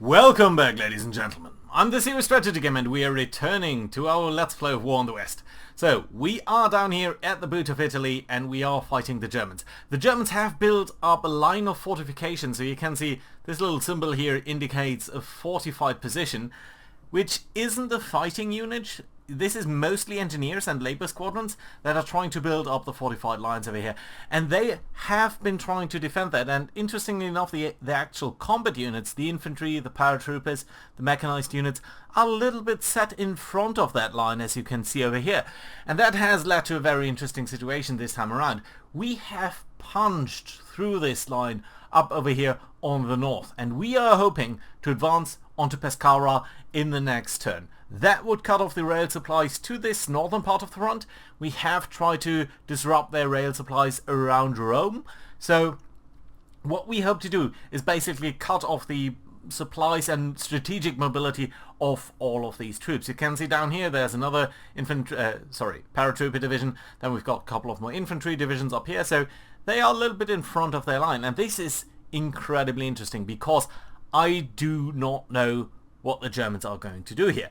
Welcome back, ladies and gentlemen. I'm the Serious Strategy Game and we are returning to our Let's Play of War in the West. So, we are down here at the boot of Italy and we are fighting the Germans. The Germans have built up a line of fortifications, so you can see this little symbol here indicates a fortified position, which isn't a fighting unit. This is mostly engineers and labor squadrons that are trying to build up the fortified lines over here. And they have been trying to defend that. And interestingly enough, the actual combat units, the infantry, the paratroopers, the mechanized units, are a little bit set in front of that line, as you can see over here. And that has led to a very interesting situation this time around. We have punched through this line up over here on the north. And we are hoping to advance onto Pescara in the next turn. That would cut off the rail supplies to this northern part of the front. We have tried to disrupt their rail supplies around Rome. So what we hope to do is basically cut off the supplies and strategic mobility of all of these troops. You can see down here there's another paratrooper division. Then we've got a couple of more infantry divisions up here. So they are a little bit in front of their line. And this is incredibly interesting because I do not know what the Germans are going to do here.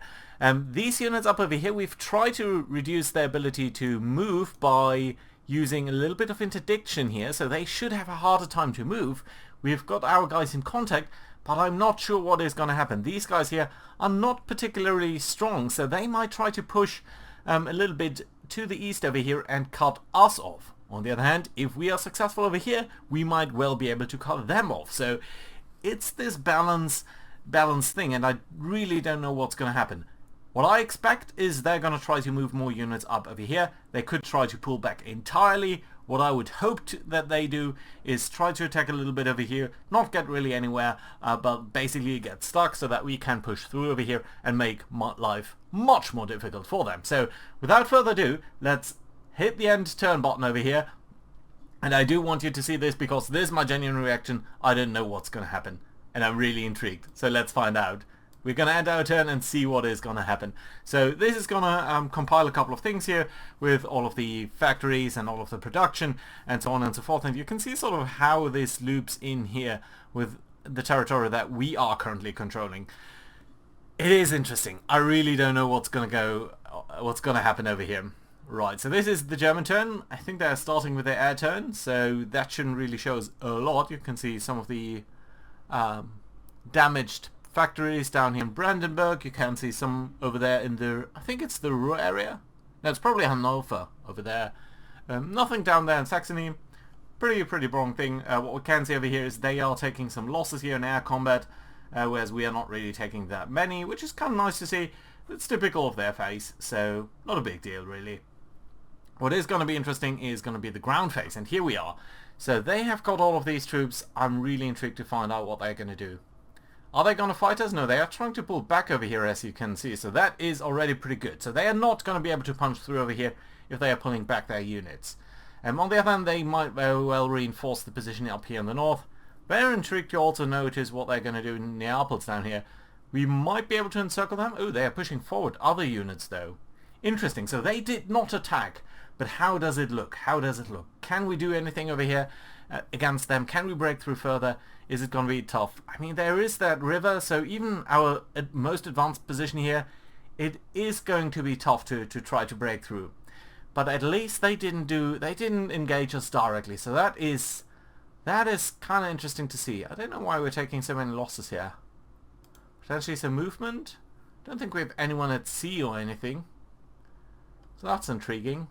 These units up over here, we've tried to reduce their ability to move by using a little bit of interdiction here, so they should have a harder time to move. We've got our guys in contact, but I'm not sure what is going to happen. These guys here are not particularly strong, so they might try to push a little bit to the east over here and cut us off. On the other hand, if we are successful over here, we might well be able to cut them off. So it's this balance thing, and I really don't know what's going to happen. What I expect is they're going to try to move more units up over here. They could try to pull back entirely. What I would hope that they do is try to attack a little bit over here, not get really anywhere, but basically get stuck so that we can push through over here and make life much more difficult for them. So without further ado, let's hit the end turn button over here. And I do want you to see this because this is my genuine reaction. I don't know what's going to happen and I'm really intrigued. So let's find out. We're going to end our turn and see what is going to happen. So this is going to compile a couple of things here with all of the factories and all of the production and so on and so forth. And you can see sort of how this loops in here with the territory that we are currently controlling. It is interesting. I really don't know what's going to happen over here. Right, so this is the German turn. I think they're starting with their air turn, so that shouldn't really show us a lot. You can see some of the damaged factories down here in Brandenburg. You can see some over there in the, I think it's the Ruhr area. No, it's probably Hanover over there. Nothing down there in Saxony. Pretty boring thing. What we can see over here is they are taking some losses here in air combat, whereas we are not really taking that many, which is kind of nice to see. It's typical of their phase, so not a big deal really. What is going to be interesting is going to be the ground phase, and here we are. So they have got all of these troops. I'm really intrigued to find out what they're going to do. Are they going to fight us? No, they are trying to pull back over here, as you can see. So that is already pretty good. So they are not going to be able to punch through over here if they are pulling back their units. On the other hand, they might very well reinforce the position up here in the north. Very intrigued to also notice what they're going to do in Neapels down here. We might be able to encircle them. Oh, they are pushing forward other units, though. Interesting. So they did not attack. But how does it look? How does it look? Can we do anything over here against them? Can we break through further? Is it going to be tough? I mean, there is that river, so even our most advanced position here, it is going to be tough to try to break through. But at least they didn't engage us directly, so that is kind of interesting to see. I don't know why we're taking so many losses here. Potentially some movement. Don't think we have anyone at sea or anything. So that's intriguing.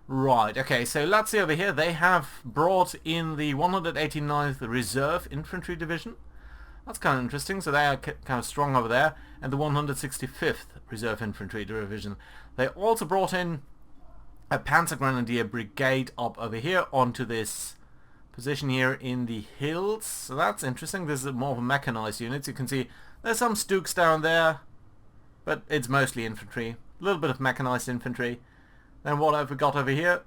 Right, okay, so let's see over here. They have brought in the 189th Reserve Infantry Division. That's kind of interesting. So they are kind of strong over there. And the 165th Reserve Infantry Division. They also brought in a Panzer Grenadier Brigade up over here onto this position here in the hills. So that's interesting. This is more of a mechanized unit. You can see there's some Stooks down there, but it's mostly infantry. A little bit of mechanized infantry. Then what have we got over here?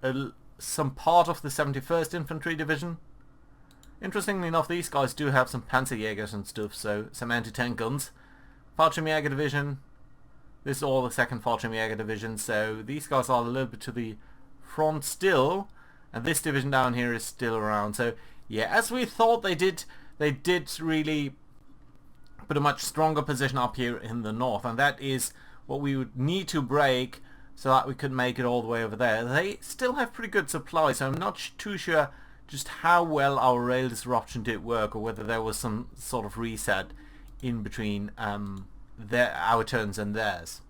Some part of the 71st Infantry Division. Interestingly enough, these guys do have some Panzerjägers and stuff, so some anti-tank guns. Fallschirmjäger Division. This is all the 2nd Fallschirmjäger Division, so these guys are a little bit to the front still. And this division down here is still around. So yeah, as we thought they did really put a much stronger position up here in the north, and that is what we would need to break so that we could make it all the way over there. They still have pretty good supply, so I'm not too sure just how well our rail disruption did work, or whether there was some sort of reset in between our turns and theirs.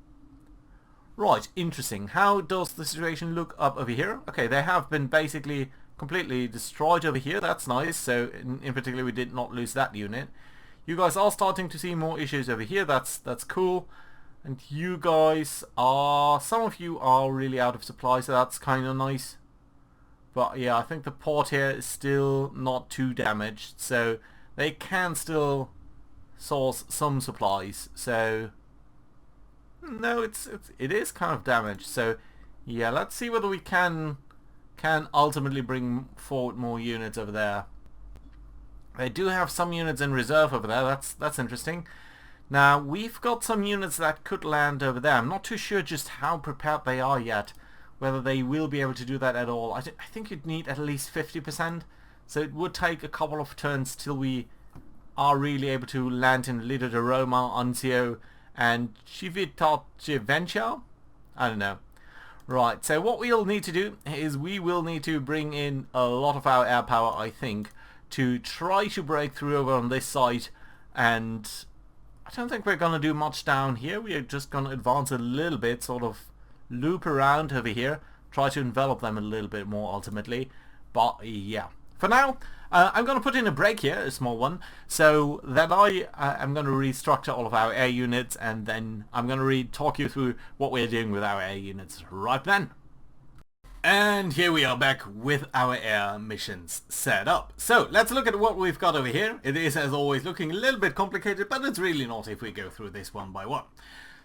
Right, interesting. How does the situation look up over here? Okay, they have been basically completely destroyed over here. That's nice. So in particular, we did not lose that unit. You guys are starting to see more issues over here. That's cool. And you guys are, some of you are really out of supply, so that's kind of nice. But yeah, I think the port here is still not too damaged, so they can still source some supplies. So no, it is kind of damaged. So yeah, let's see whether we can ultimately bring forward more units over there. They do have some units in reserve over there. That's interesting. Now we've got some units that could land over there. I'm not too sure just how prepared they are yet, whether they will be able to do that at all. I think you'd need at least 50%, so it would take a couple of turns till we are really able to land in Lido de Roma, Anzio, and Civitavecchia? I don't know. Right, so what we'll need to do is we will need to bring in a lot of our air power, I think, to try to break through over on this side, and I don't think we're going to do much down here. We are just going to advance a little bit, sort of loop around over here, try to envelop them a little bit more ultimately. But yeah, for now, I'm going to put in a break here, a small one, so that I'm going to restructure all of our air units, and then I'm going to talk you through what we're doing with our air units right then. And here we are back with our air missions set up. So let's look at what we've got over here. It is, as always, looking a little bit complicated, but it's really not if we go through this one by one.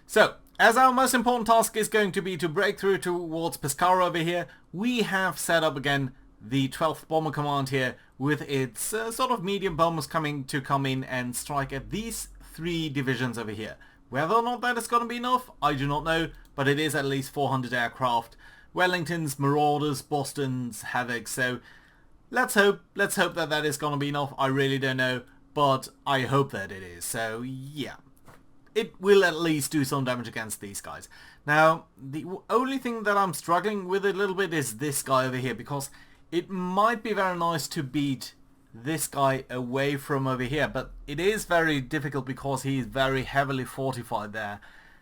So, as our most important task is going to be to break through towards Pescara over here, we have set up again the 12th Bomber Command here with its sort of medium bombers come in and strike at these 3 divisions over here. Whether or not that is going to be enough, I do not know, but it is at least 400 aircraft. Wellingtons, Marauders, Bostons, Havoc, so let's hope that that is going to be enough. I really don't know, but I hope that it is. So yeah, it will at least do some damage against these guys. Now, the only thing that I'm struggling with a little bit is this guy over here, because it might be very nice to beat this guy away from over here, but it is very difficult because he's very heavily fortified there.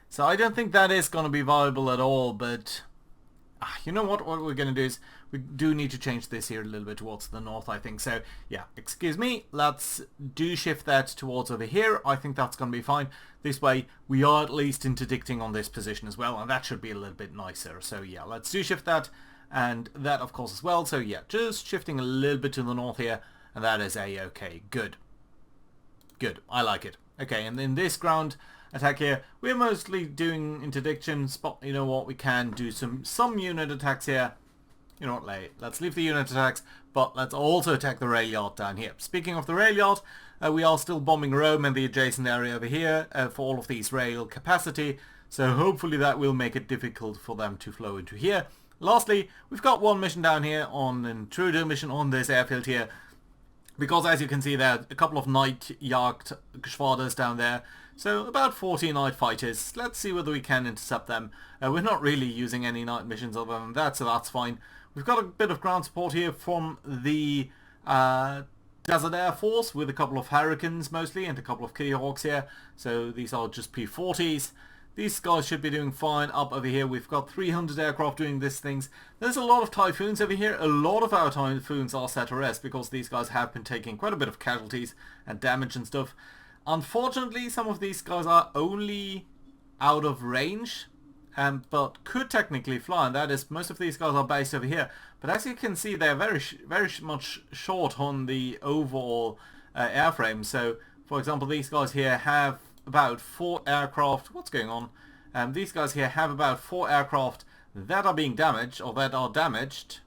So I don't think that is going to be viable at all, but you know what we're going to do is we do need to change this here a little bit towards the north, I think. So yeah, excuse me, let's do shift that towards over here. I think that's going to be fine. This way we are at least interdicting on this position as well, and that should be a little bit nicer. So yeah, let's do shift that and that of course as well. So yeah, just shifting a little bit to the north here, and that is a-okay. Good. Good, I like it. Okay, and in this ground attack here, we're mostly doing interdictions, but you know what, we can do some unit attacks here. You know what, let's leave the unit attacks, but let's also attack the rail yard down here. Speaking of the rail yard, we are still bombing Rome and the adjacent area over here for all of these rail capacity, so hopefully that will make it difficult for them to flow into here. Lastly, we've got one mission down here, on an intruder mission on this airfield here, because as you can see there are a couple of night Jagd Geschwaders down there, so about 40 night fighters. Let's see whether we can intercept them. We're not really using any night missions other than that, so that's fine. We've got a bit of ground support here from the Desert Air Force with a couple of Hurricanes mostly and a couple of Kitty Hawks here, so these are just P-40s. These guys should be doing fine up over here. We've got 300 aircraft doing these things. There's a lot of Typhoons over here. A lot of our Typhoons are set to rest because these guys have been taking quite a bit of casualties and damage and stuff. Unfortunately, some of these guys are only out of range, but could technically fly, and that is, most of these guys are based over here. But as you can see, they're very much short on the overall airframe. So, for example, these guys here have about 4 aircraft. What's going on? These guys here have about 4 aircraft that are being damaged, or that are damaged,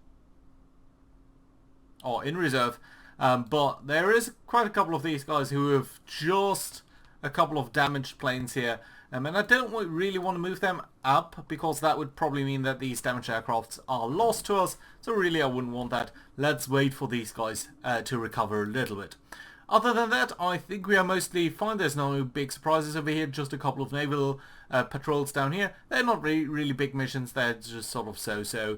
or in reserve. But there is quite a couple of these guys who have just a couple of damaged planes here. And I don't really want to move them up, because that would probably mean that these damaged aircrafts are lost to us. So really I wouldn't want that. Let's wait for these guys to recover a little bit. Other than that, I think we are mostly fine. There's no big surprises over here, just a couple of naval patrols down here. They're not really big missions, they're just sort of so-so.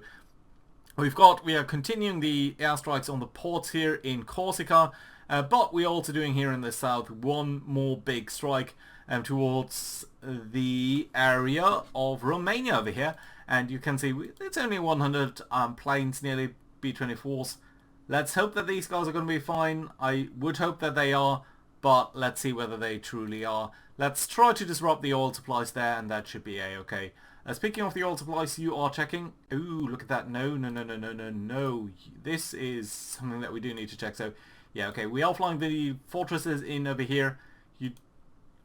We are continuing the airstrikes on the ports here in Corsica, but we're also doing here in the south one more big strike towards the area of Romania over here. And you can see it's only 100 planes, nearly B-24s. Let's hope that these guys are going to be fine. I would hope that they are, but let's see whether they truly are. Let's try to disrupt the oil supplies there, and that should be a-okay. Speaking of the oil supplies, you are checking. Ooh, look at that. No. This is something that we do need to check. So, yeah, okay. We are flying the fortresses in over here. You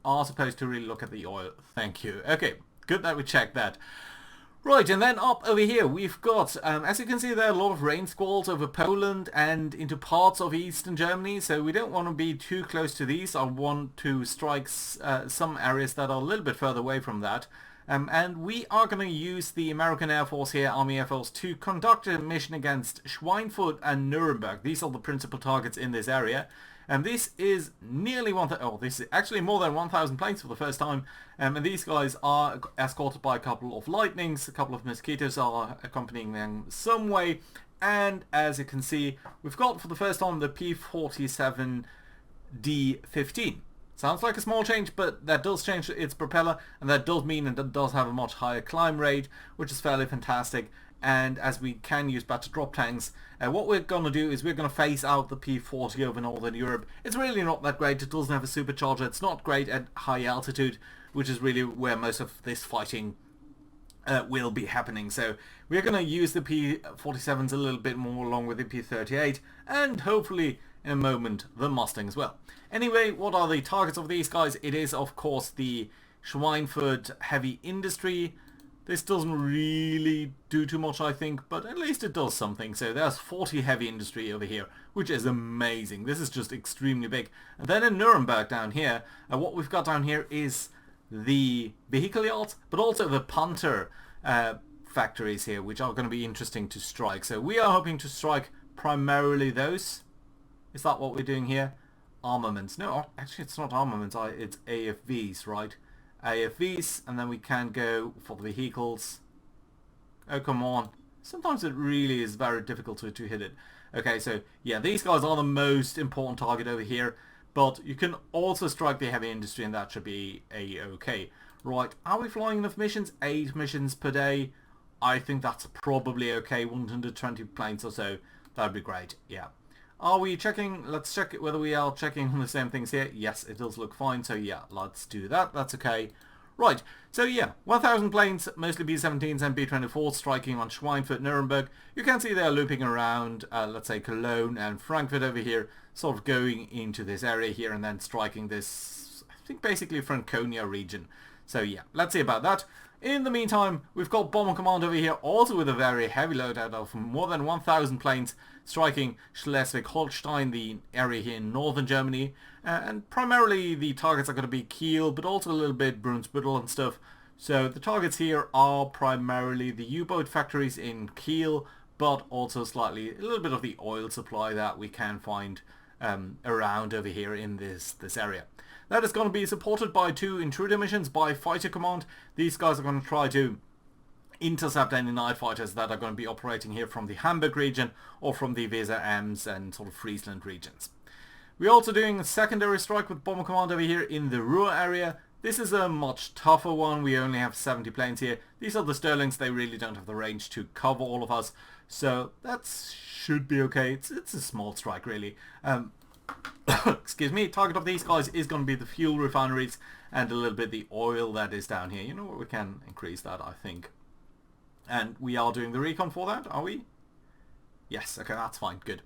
are supposed to really look at the oil. Thank you. Okay, good that we checked that. Right, and then up over here we've got, as you can see, there are a lot of rain squalls over Poland and into parts of eastern Germany, so we don't want to be too close to these. I want to strike some areas that are a little bit further away from that. And we are going to use the American Air Force here, Army Air Force, to conduct a mission against Schweinfurt and Nuremberg. These are the principal targets in this area. And this is nearly this is actually more than 1,000 planes for the first time. And these guys are escorted by a couple of Lightnings, a couple of Mosquitoes are accompanying them some way. And as you can see, we've got for the first time the P-47D-15. Sounds like a small change, but that does change its propeller, and that does mean it does have a much higher climb rate, which is fairly fantastic. And as we can use better drop tanks, what we're going to do is we're going to phase out the P-40 over Northern Europe. It's really not that great. It doesn't have a supercharger. It's not great at high altitude, which is really where most of this fighting will be happening. So we're going to use the P-47s a little bit more along with the P-38, and hopefully in a moment the Mustang as well. Anyway, what are the targets of these guys? It is of course the Schweinfurt heavy industry. This doesn't really do too much, I think, but at least it does something. So there's 40 heavy industry over here, which is amazing. This is just extremely big. And then in Nuremberg down here, what we've got down here is the vehicle yards, but also the Panther factories here, which are going to be interesting to strike. So we are hoping to strike primarily those. Is that what we're doing here? Armaments. No, actually it's not armaments, it's AFVs, right? AFVs, and then we can go for the vehicles. Oh, come on. Sometimes it really is very difficult to hit it. Okay, so yeah, these guys are the most important target over here, but you can also strike the heavy industry, and that should be a-okay. Right, are we flying enough missions? 8 missions per day. I think that's probably okay. 120 planes or so. That would be great, yeah. Are we checking? Let's check whether we are checking on the same things here. Yes, it does look fine. So yeah, let's do that. That's okay. Right. So yeah, 1,000 planes, mostly B-17s and B-24s, striking on Schweinfurt, Nuremberg. You can see they're looping around, let's say, Cologne and Frankfurt over here, sort of going into this area here and then striking this, I think, basically Franconia region. So yeah, let's see about that. In the meantime, we've got Bomber Command over here, also with a very heavy loadout of more than 1,000 planes, striking Schleswig-Holstein, the area here in northern Germany. And primarily the targets are going to be Kiel, but also a little bit Brunsbüttel and stuff. So the targets here are primarily the U-boat factories in Kiel, but also a little bit of the oil supply that we can find around over here in this area. That is going to be supported by 2 intruder missions by Fighter Command. These guys are going to try to intercept any night fighters that are going to be operating here from the Hamburg region or from the Weser Ems and sort of Friesland regions. We're also doing a secondary strike with Bomber Command over here in the Ruhr area. This is a much tougher one. We only have 70 planes here. These are the Sterlings. They really don't have the range to cover all of us. So that should be okay. It's a small strike really. Excuse me. Target of these guys is going to be the fuel refineries and a little bit the oil that is down here. You know what? We can increase that, I think. And we are doing the recon for that, are we? Yes. Okay, that's fine. Good.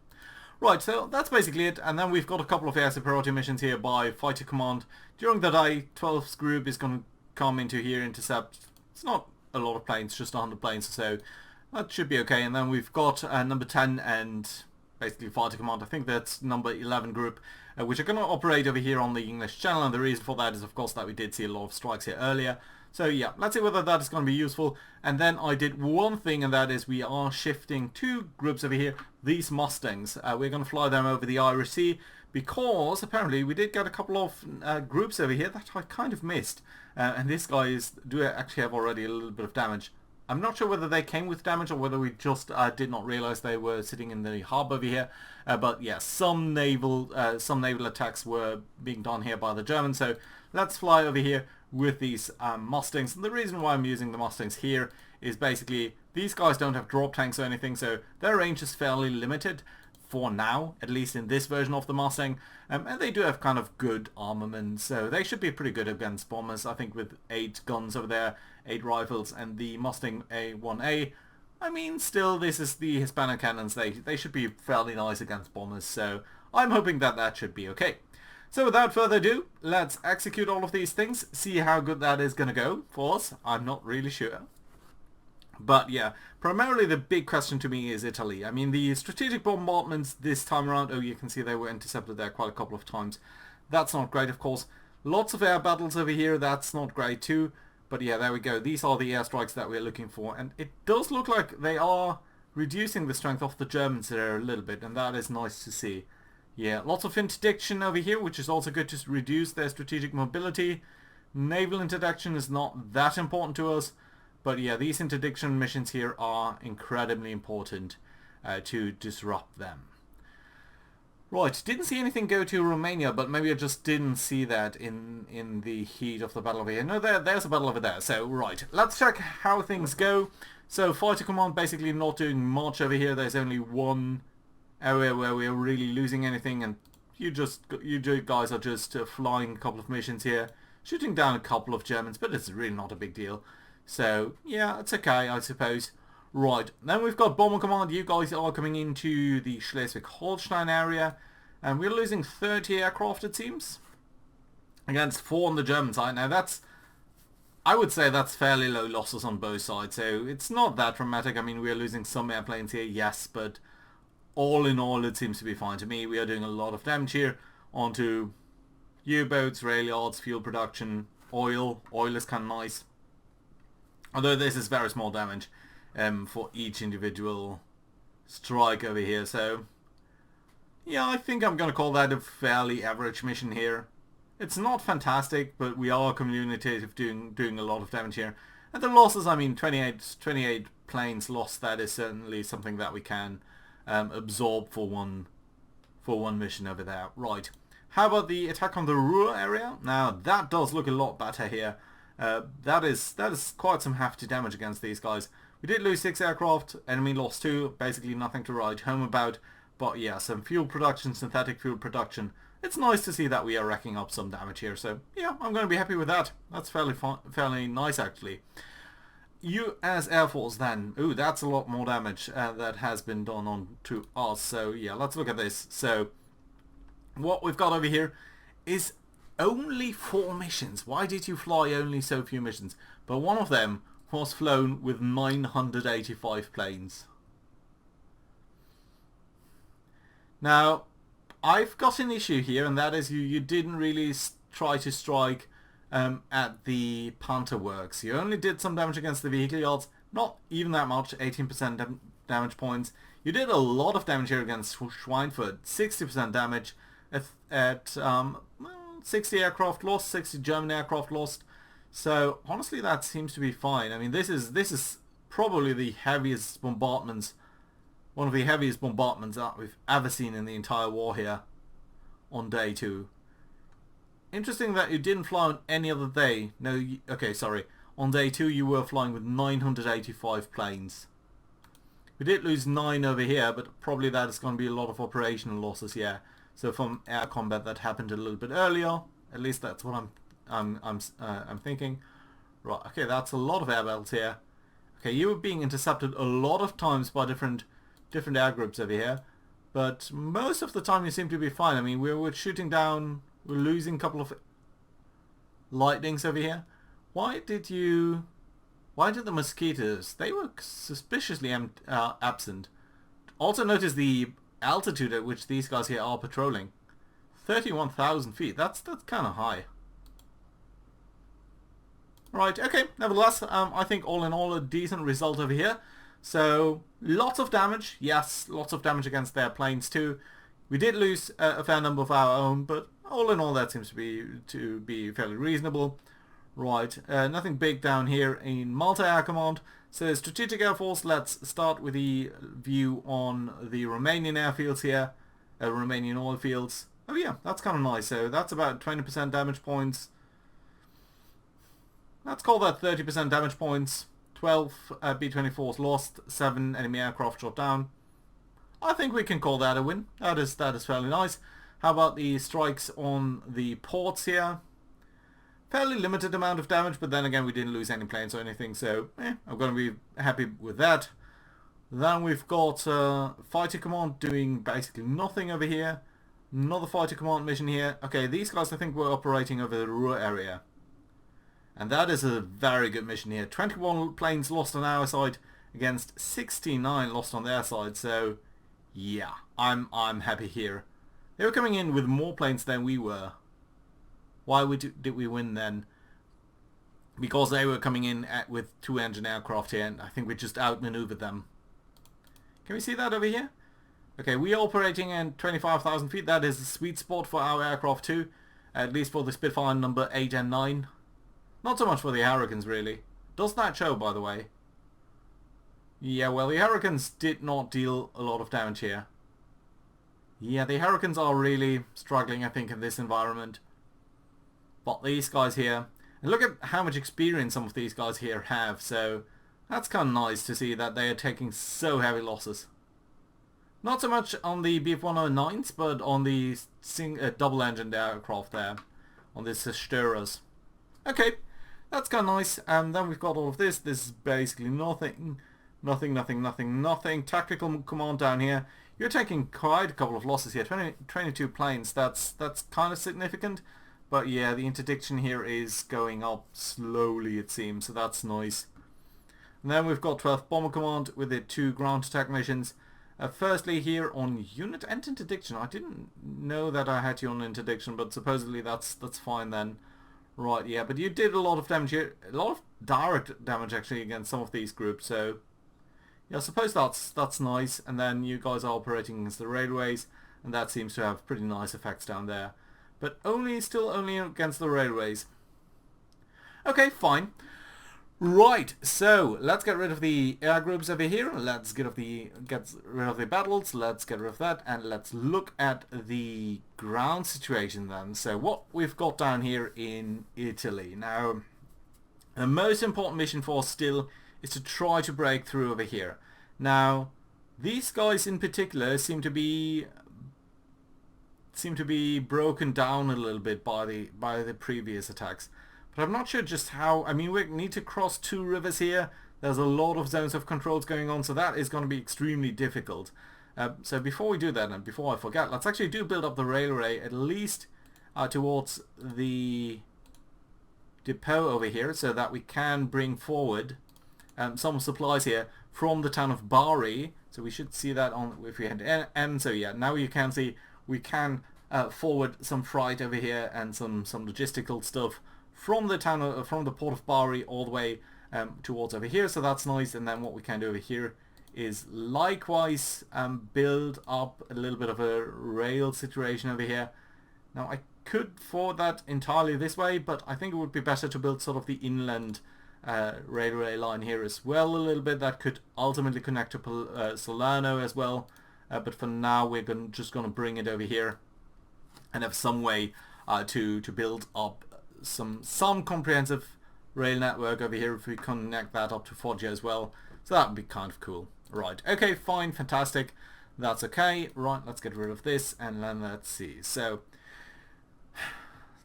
Right, so that's basically it. And then we've got a couple of air superiority missions here by Fighter Command. During the day, 12th group is going to come into here, intercept. It's not a lot of planes, just 100 planes or so. That should be okay. And then we've got number 10 and basically Fighter Command. I think that's number 11 group, which are going to operate over here on the English Channel. And the reason for that is, of course, that we did see a lot of strikes here earlier. So yeah, let's see whether that is going to be useful. And then I did one thing, and that is we are shifting 2 groups over here. These Mustangs, we're going to fly them over the Irish Sea, because apparently we did get a couple of groups over here that I kind of missed. And these guys do actually have already a little bit of damage. I'm not sure whether they came with damage or whether we just did not realize they were sitting in the harbor over here. But yeah, some naval attacks were being done here by the Germans. So let's fly over here with these Mustangs. And the reason why I'm using the Mustangs here is basically these guys don't have drop tanks or anything, so their range is fairly limited for now, at least in this version of the Mustang. And they do have kind of good armament, so they should be pretty good against bombers. I think with 8 guns over there, 8 rifles, and the Mustang A1A, I mean, still, this is the Hispanic cannons. They should be fairly nice against bombers, so I'm hoping that that should be okay. So without further ado, let's execute all of these things, see how good that is going to go for us. I'm not really sure. But yeah, primarily the big question to me is Italy. I mean, the strategic bombardments this time around, oh, you can see they were intercepted there quite a couple of times. That's not great, of course. Lots of air battles over here, that's not great too. But yeah, there we go. These are the airstrikes that we're looking for. And it does look like they are reducing the strength of the Germans there a little bit, and that is nice to see. Yeah, lots of interdiction over here, which is also good to reduce their strategic mobility. Naval interdiction is not that important to us. But yeah, these interdiction missions here are incredibly important to disrupt them. Right, didn't see anything go to Romania, but maybe I just didn't see that in the heat of the battle over here. No, there's a battle over there. So, right, let's check how things go. So, Fighter Command basically not doing much over here. There's only one area where we're really losing anything, and you guys are just flying a couple of missions here, shooting down a couple of Germans, but it's really not a big deal. So, yeah, it's okay, I suppose. Right, then we've got Bomber Command. You guys are coming into the Schleswig-Holstein area. And we're losing 30 aircraft, it seems, against 4 on the German side. Now, I would say that's fairly low losses on both sides. So, it's not that dramatic. I mean, we're losing some airplanes here, yes. But all in all, it seems to be fine to me. We are doing a lot of damage here onto U-boats, rail yards, fuel production, oil. Oil is kind of nice. Although this is very small damage for each individual strike over here. So, yeah, I think I'm going to call that a fairly average mission here. It's not fantastic, but we are communicative doing a lot of damage here. And the losses, I mean, 28 planes lost, that is certainly something that we can absorb for one mission over there. Right. How about the attack on the Ruhr area? Now, that does look a lot better here. That is quite some hefty damage against these guys. We did lose 6 aircraft, enemy lost 2, basically nothing to write home about. But yeah, some fuel production, synthetic fuel production. It's nice to see that we are racking up some damage here. So yeah, I'm going to be happy with that. That's fairly nice actually. US Air Force then. Ooh, that's a lot more damage that has been done on to us. So yeah, let's look at this. So what we've got over here is only 4 missions. Why did you fly only so few missions? But one of them was flown with 985 planes. Now, I've got an issue here, and that is you didn't really try to strike at the Panther works. You only did some damage against the vehicle yards, not even that much, 18% damage points. You did a lot of damage here against Schweinfurt, 60% damage at 60 aircraft lost, 60 German aircraft lost. So honestly, that seems to be fine. I mean, this is probably the heaviest bombardments, one of the heaviest bombardments that we've ever seen in the entire war here on day 2. Interesting that you didn't fly on any other day. No, okay, sorry. On day 2 you were flying with 985 planes. We did lose 9 over here, but probably that is going to be a lot of operational losses here. So from air combat that happened a little bit earlier. At least that's what I'm thinking. Right, okay, that's a lot of air battles here. Okay, you were being intercepted a lot of times by different air groups over here, but most of the time you seem to be fine. I mean, we're shooting down, we're losing a couple of lightnings over here. Why did the mosquitoes? They were suspiciously absent. Also notice the altitude at which these guys here are patrolling. 31,000 feet. That's kind of high. Right, okay, nevertheless, I think all in all a decent result over here. So, lots of damage, yes, lots of damage against their planes too. We did lose a fair number of our own, but all in all that seems to be fairly reasonable. Right, nothing big down here in multi-air command. So strategic air force, let's start with the view on the Romanian airfields here, Romanian oil fields. Oh yeah, that's kind of nice. So that's about 20% damage points. Let's call that 30% damage points. 12 B-24s lost, 7 enemy aircraft shot down. I think we can call that a win. That is fairly nice. How about the strikes on the ports here? Fairly limited amount of damage, but then again we didn't lose any planes or anything, so I'm going to be happy with that. Then we've got Fighter Command doing basically nothing over here. Another Fighter Command mission here. Okay, these guys I think were operating over the Ruhr area. And that is a very good mission here. 21 planes lost on our side against 69 lost on their side, so yeah, I'm happy here. They were coming in with more planes than we were. Why did we win then? Because they were coming in with 2-engine aircraft here, and I think we just outmaneuvered them. Can we see that over here? Okay, we are operating at 25,000 feet. That is the sweet spot for our aircraft too, at least for the Spitfire number 8 and 9. Not so much for the Hurricanes really. Does that show, by the way? Yeah, well, the Hurricanes did not deal a lot of damage here. Yeah, the Hurricanes are really struggling, I think, in this environment. But these guys here, and look at how much experience some of these guys here have, so that's kind of nice to see that they are taking so heavy losses. Not so much on the Bf-109s, but on the double-engined aircraft there, on the Zerstörers. Okay, that's kind of nice. And then we've got all of this. This is basically nothing. Tactical command down here. You're taking quite a couple of losses here. 22 planes. That's kind of significant. But yeah, the interdiction here is going up slowly, it seems. So that's nice. And then we've got 12th Bomber Command with the 2 ground attack missions. Firstly, here on unit and interdiction. I didn't know that I had you on interdiction, but supposedly that's fine then. Right, yeah, but you did a lot of damage here, a lot of direct damage actually against some of these groups, so yeah, I suppose that's nice. And then you guys are operating against the railways, and that seems to have pretty nice effects down there. But still only against the railways. Okay, fine. Right, so let's get rid of the air groups over here. Let's get rid of the battles. Let's get rid of that, and let's look at the ground situation then. So what we've got down here in Italy. Now, the most important mission for us still is to try to break through over here. Now, these guys in particular seem to be broken down a little bit by the previous attacks. But I'm not sure just how. I mean, we need to cross 2 rivers here. There's a lot of zones of controls going on, so that is going to be extremely difficult. So before we do that, and before I forget, let's actually build up the railway at least towards the depot over here, so that we can bring forward some supplies here from the town of Bari. So we should see that on if we head N. So yeah, now you can see we can forward some freight over here and some logistical stuff from the town, from the port of Bari all the way towards over here, so that's nice. And then what we can do over here is likewise build up a little bit of a rail situation over here. Now I could forward that entirely this way, but I think it would be better to build sort of the inland railway line here as well a little bit. That could ultimately connect to Salerno as well, but for now we're just going to bring it over here and have some way to build up some comprehensive rail network over here if we connect that up to Foggia as well. So that would be kind of cool. Right, okay, fine, fantastic. That's okay. Right, let's get rid of this and then let's see. So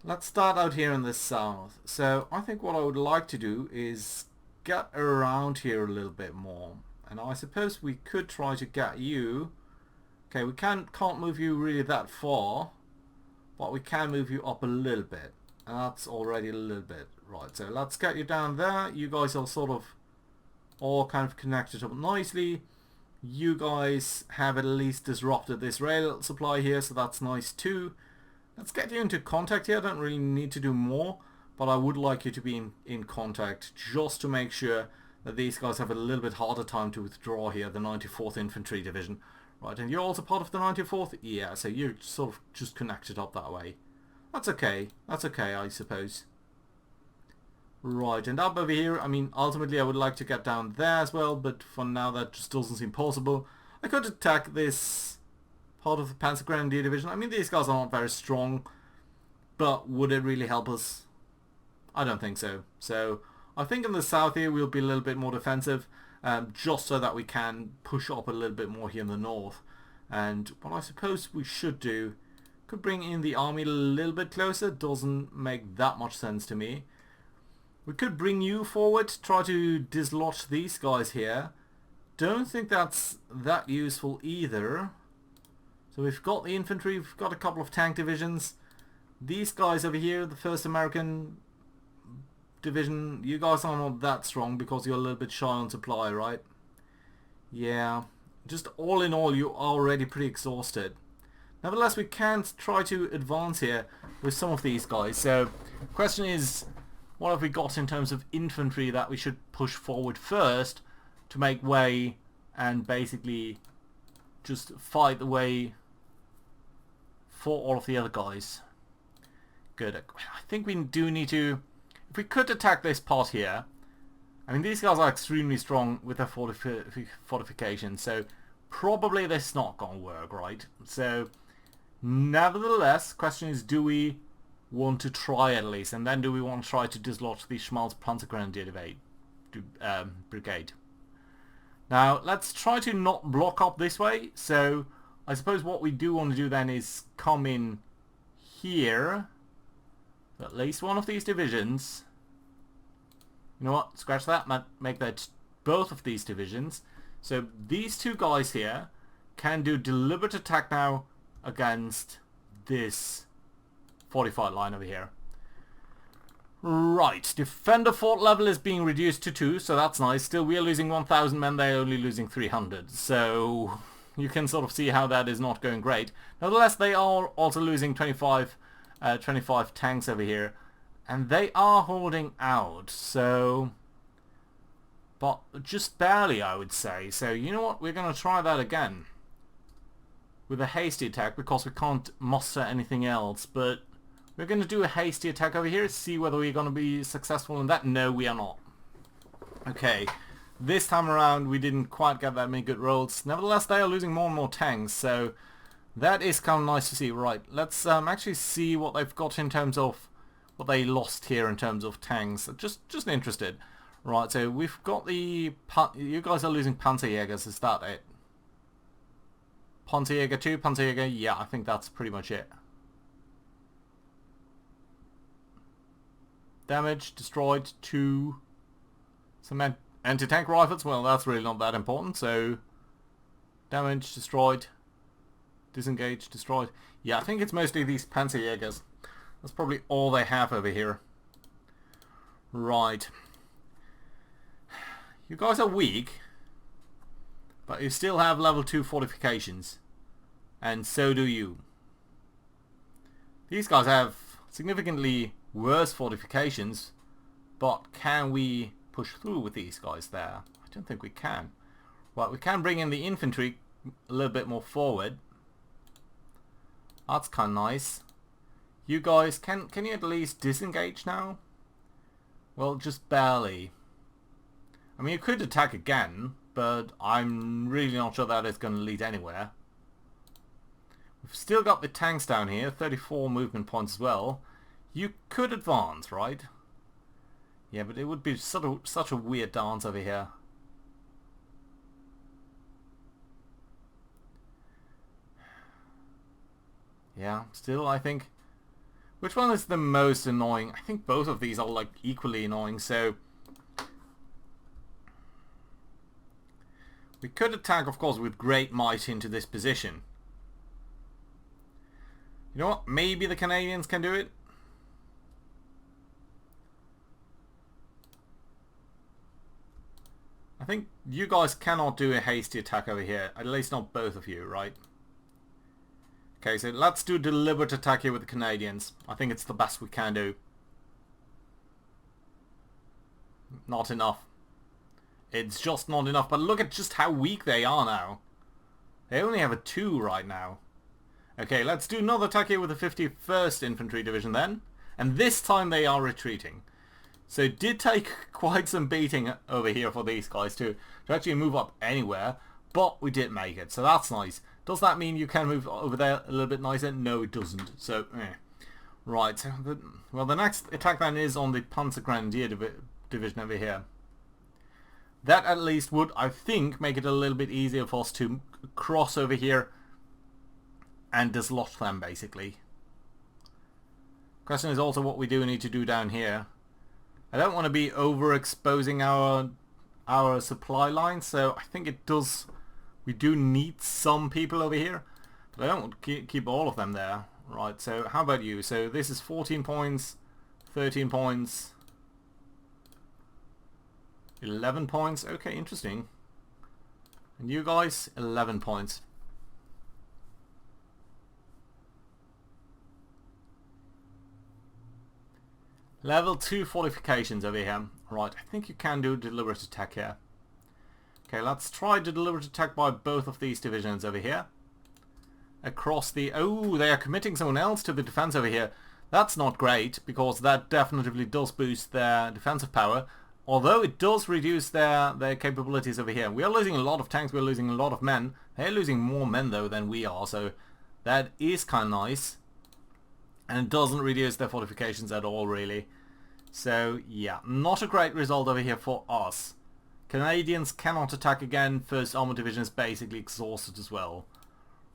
let's start out here in the south. So I think what I would like to do is get around here a little bit more. And I suppose we could try to get you. Okay, we can't move you really that far, but we can move you up a little bit. And that's already a little bit. Right, so let's get you down there. You guys are sort of all kind of connected up nicely. You guys have at least disrupted this rail supply here, so that's nice too. Let's get you into contact here. I don't really need to do more, but I would like you to be in contact just to make sure that these guys have a little bit harder time to withdraw here, the 94th Infantry Division. Right, and you're also part of the 94th? Yeah, so you're sort of just connected up that way. That's okay. That's okay, I suppose. Right, and up over here, I mean, ultimately I would like to get down there as well, but for now that just doesn't seem possible. I could attack this part of the Panzer Grenadier Division. I mean, these guys are not very strong, but would it really help us? I don't think so. So, I think in the south here we'll be a little bit more defensive, just so that we can push up a little bit more here in the north. And what I suppose we should do, could bring in the army a little bit closer, doesn't make that much sense to me. We could bring you forward, try to dislodge these guys here. Don't think that's that useful either. So we've got the infantry, we've got a couple of tank divisions. These guys over here, the 1st American Division, you guys are not that strong because you're a little bit shy on supply, right? Yeah, just all in all, you're already pretty exhausted. Nevertheless, we can try to advance here with some of these guys. So, the question is, what have we got in terms of infantry that we should push forward first to make way and basically just fight the way for all of the other guys? Good. I think we do need to... If we could attack this part here... I mean, these guys are extremely strong with their fortifications, so probably this is not going to work, right? So, nevertheless, question is, do we want to try at least? And then do we want to try to dislodge the Schmalz Panzer Grenadier Brigade? Now, let's try to not block up this way. So, I suppose what we do want to do then is come in here. At least one of these divisions. You know what? Scratch that. Make that both of these divisions. So, these two guys here can do deliberate attack now against this fortified line over here. Right, defender fort level is being reduced to 2, so that's nice. Still, we are losing 1,000 men, they're only losing 300. So, you can sort of see how that is not going great. Nevertheless, they are also losing 25 tanks over here. And they are holding out, so... But just barely, I would say. So, you know what? We're going to try that again. With a hasty attack, because we can't muster anything else. But we're going to do a hasty attack over here, see whether we're going to be successful in that. No, we are not. Okay, this time around we didn't quite get that many good rolls. Nevertheless, they are losing more and more tanks, so that is kind of nice to see. Right, let's actually see what they've got in terms of what they lost here in terms of tanks. Just interested. Right, so we've got the... You guys are losing Panzerjägers, is that it? Panzerjäger 2, Panzerjäger, yeah, I think that's pretty much it. Damage, destroyed, 2. Some anti-tank rifles, well that's really not that important, so... Damage, destroyed. Disengaged, destroyed. Yeah, I think it's mostly these Panzerjägers. That's probably all they have over here. Right. You guys are weak, but you still have level 2 fortifications. And so do you. These guys have significantly worse fortifications, but can we push through with these guys there? I don't think we can. Right, we can bring in the infantry a little bit more forward. That's kind of nice. You guys, can you at least disengage now? Well, just barely. I mean, you could attack again, but I'm really not sure that is going to lead anywhere. We've still got the tanks down here, 34 movement points as well. You could advance, right? Yeah, but it would be such a weird dance over here. Yeah, still, I think... Which one is the most annoying? I think both of these are like equally annoying, so... We could attack, of course, with great might into this position. You know what? Maybe the Canadians can do it. I think you guys cannot do a hasty attack over here. At least not both of you, right? Okay, so let's do deliberate attack here with the Canadians. I think it's the best we can do. Not enough. It's just not enough. But look at just how weak they are now. They only have a 2 right now. Okay, let's do another attack here with the 51st Infantry Division then. And this time they are retreating. So it did take quite some beating over here for these guys to actually move up anywhere. But we did make it, so that's nice. Does that mean you can move over there a little bit nicer? No, it doesn't. So, Right, so the next attack then is on the Panzergrenadier Division over here. That at least would, I think, make it a little bit easier for us to cross over here and dislodge them, basically. Question is also what we do need to do down here. I don't want to be overexposing our supply line, so I think it does. We do need some people over here, but I don't want to keep all of them there. Right, so how about you? So this is 14 points, 13 points, 11 points. Okay, interesting. And you guys, 11 points. Level 2 fortifications over here. Right, I think you can do a deliberate attack here. Okay, let's try the deliberate attack by both of these divisions over here. Across the... Oh, they are committing someone else to the defense over here. That's not great, because that definitely does boost their defensive power. Although it does reduce their capabilities over here. We are losing a lot of tanks, we're losing a lot of men. They're losing more men, though, than we are, so that is kind of nice. And it doesn't reduce their fortifications at all, really. So, yeah, not a great result over here for us. Canadians cannot attack again. First Armored Division is basically exhausted as well.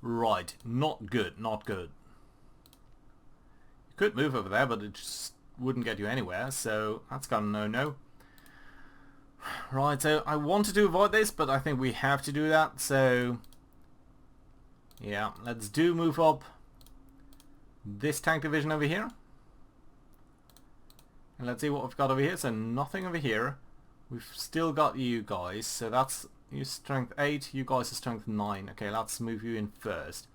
Right, not good, not good. You could move over there, but it just wouldn't get you anywhere, so that's kind of no-no. Right, so I wanted to avoid this, but I think we have to do that, so... Yeah, let's move up this tank division over here. And let's see what we've got over here. So nothing over here. We've still got you guys, so that's you strength 8, you guys are strength 9. Okay, let's move you in first.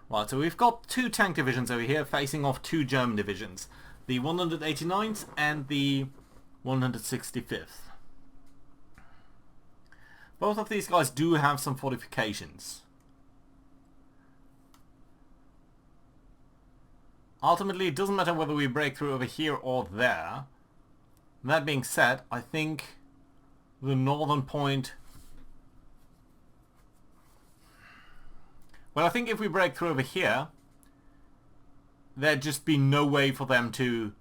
Right, so we've got 2 tank divisions over here facing off 2 German divisions. The 189th and the 165th. Both of these guys do have some fortifications. Ultimately, it doesn't matter whether we break through over here or there. That being said, I think the northern point... Well, I think if we break through over here, there'd just be no way for them to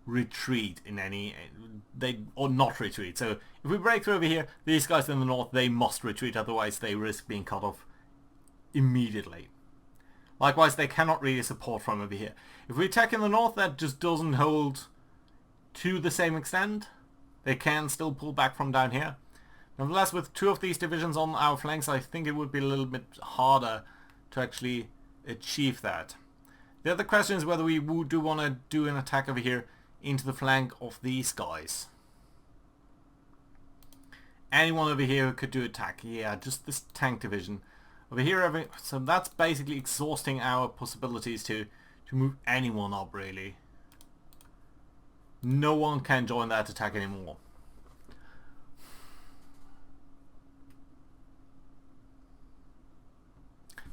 retreat in any... or not retreat. So if we break through over here, these guys in the north, they must retreat, otherwise they risk being cut off immediately. Likewise, they cannot really support from over here. If we attack in the north, that just doesn't hold to the same extent. They can still pull back from down here. Nevertheless, with 2 of these divisions on our flanks, I think it would be a little bit harder to actually achieve that. The other question is whether we do want to do an attack over here into the flank of these guys. Anyone over here who could do attack. Yeah, just this tank division. Over here, so that's basically exhausting our possibilities to move anyone up, really. No one can join that attack anymore.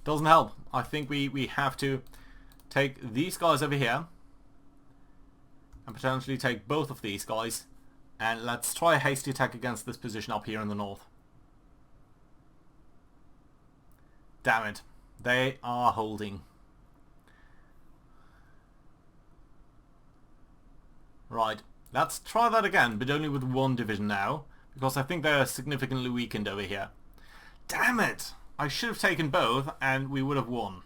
Doesn't help. I think we have to take these guys over here and potentially take both of these guys, and let's try a hasty attack against this position up here in the north. Damn it. They are holding. Right. Let's try that again, but only with 1 division now, because I think they're significantly weakened over here. Damn it! I should have taken both, and we would have won.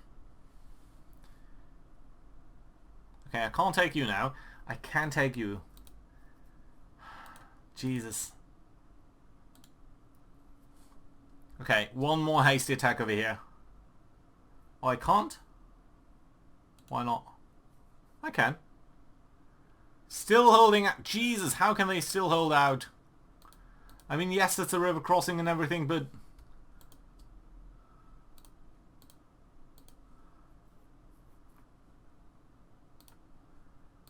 Okay, I can't take you now. I can take you. Jesus. Okay, 1 more hasty attack over here. Oh, I can't? Why not? I can. Still holding out. Jesus, how can they still hold out? I mean, yes, it's a river crossing and everything, but...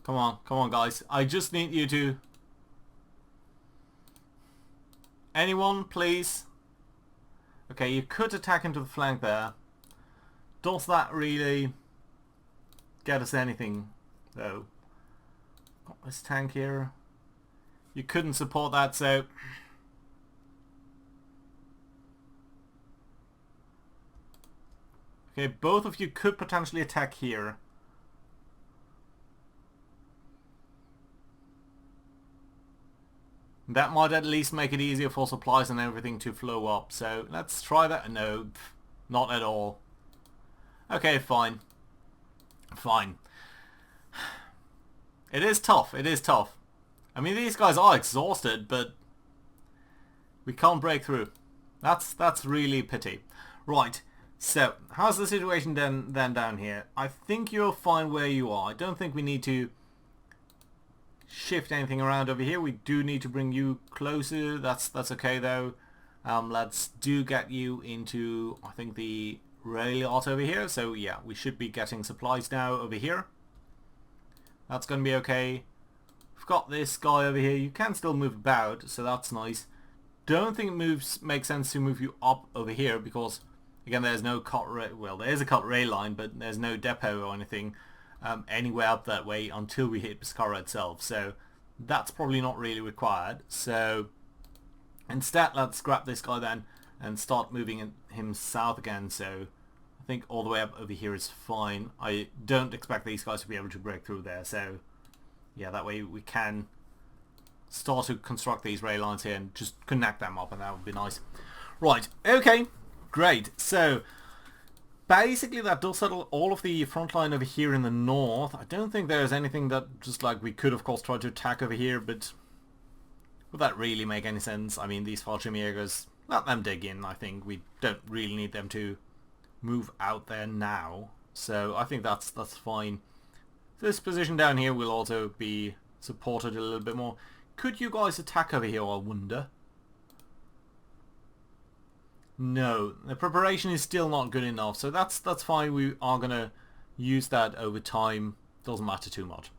Come on guys. I just need you to... Anyone, please? Okay, you could attack into the flank there. Does that really get us anything, though? Got this tank here. You couldn't support that, so... Okay, both of you could potentially attack here. That might at least make it easier for supplies and everything to flow up. So let's try that. No, not at all. Okay, fine. Fine. It is tough. It is tough. I mean, these guys are exhausted, but we can't break through. That's really a pity. Right. So, how's the situation then down here? I think you're fine where you are. I don't think we need to shift anything around over here. We do need to bring you closer. That's okay though. Let's get you into, I think, the rail yard over here. So yeah, we should be getting supplies now over here. That's going to be okay. We've got this guy over here. You can still move about, so that's nice. Don't think it makes sense to move you up over here because, again, there's no cut rail. Well, there is a cut rail line, but there's no depot or anything anywhere up that way until we hit Pescara itself. So that's probably not really required. So instead, let's grab this guy then and start moving him south again. So I think all the way up over here is fine. I don't expect these guys to be able to break through there. So yeah, that way we can start to construct these rail lines here and just connect them up, and that would be nice. Right, okay, great. So basically that does settle all of the front line over here in the north. I don't think there's anything that just like we could of course try to attack over here, but would that really make any sense? I mean, these Fallschirmjägers, let them dig in. I think we don't really need them to move out there now. So I think that's fine. This position down here will also be supported a little bit more. Could you guys attack over here, I wonder? No, the preparation is still not good enough, so that's fine. We are gonna use that over time. Doesn't matter too much.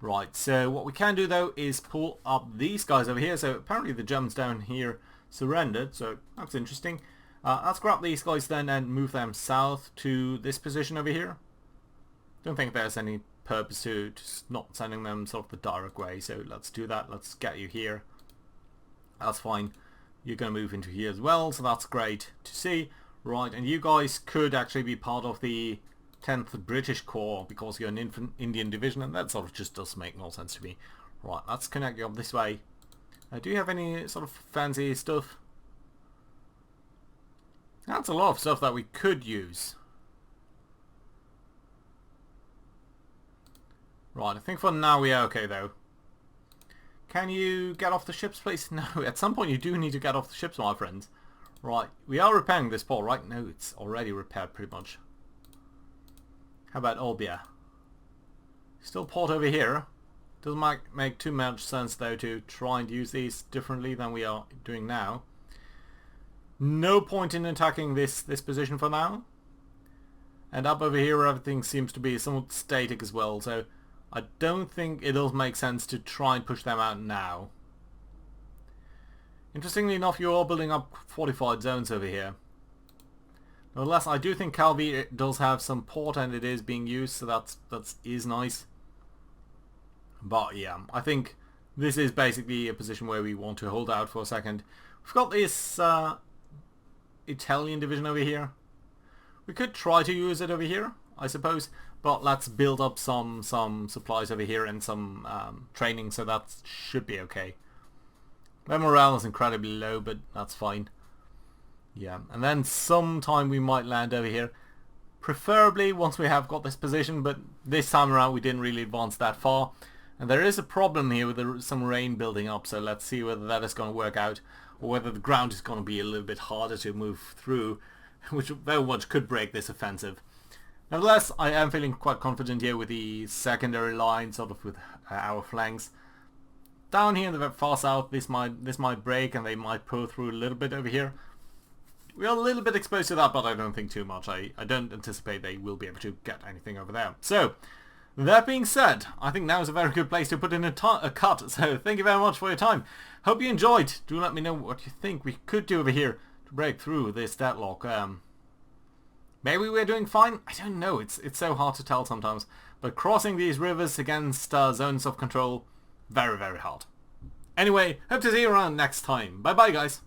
Right, so what we can do though is pull up these guys over here. So apparently the Germans down here surrendered, so that's interesting. Let's grab these guys then and move them south to this position over here. Don't think there's any purpose to just not sending them sort of the direct way, so let's do that. Let's get you here. That's fine. You're going to move into here as well, so that's great to see. Right, and you guys could actually be part of the 10th British Corps because you're an Indian division, and that sort of just does make more sense to me. Right, let's connect you up this way. Do you have any sort of fancy stuff? That's a lot of stuff that we could use. Right, I think for now we are okay though. Can you get off the ships, please? No, at some point you do need to get off the ships, my friends. Right, we are repairing this port, right? No, it's already repaired pretty much. How about Olbia? Still port over here. Doesn't make too much sense though to try and use these differently than we are doing now. No point in attacking this position for now. And up over here everything seems to be somewhat static as well, so I don't think it'll make sense to try and push them out now. Interestingly enough, you are building up fortified zones over here. Nonetheless, I do think Calvi does have some port and it is being used, so that is nice. But yeah, I think this is basically a position where we want to hold out for a second. We've got this Italian division over here. We could try to use it over here, I suppose, but let's build up some supplies over here and some training, so that should be okay. Their morale is incredibly low, but that's fine. Yeah, and then sometime we might land over here, preferably once we have got this position, but this time around we didn't really advance that far. And there is a problem here with some rain building up, so let's see whether that is going to work out, or whether the ground is going to be a little bit harder to move through, which very much could break this offensive. Nevertheless, I am feeling quite confident here with the secondary line, sort of with our flanks. Down here in the far south, this might break and they might pull through a little bit over here. We are a little bit exposed to that, but I don't think too much. I don't anticipate they will be able to get anything over there. So, that being said, I think now is a very good place to put in a cut. So, thank you very much for your time. Hope you enjoyed. Do let me know what you think we could do over here to break through this deadlock. Maybe we're doing fine? I don't know, it's so hard to tell sometimes. But crossing these rivers against zones of control, very, very hard. Anyway, hope to see you around next time. Bye bye guys!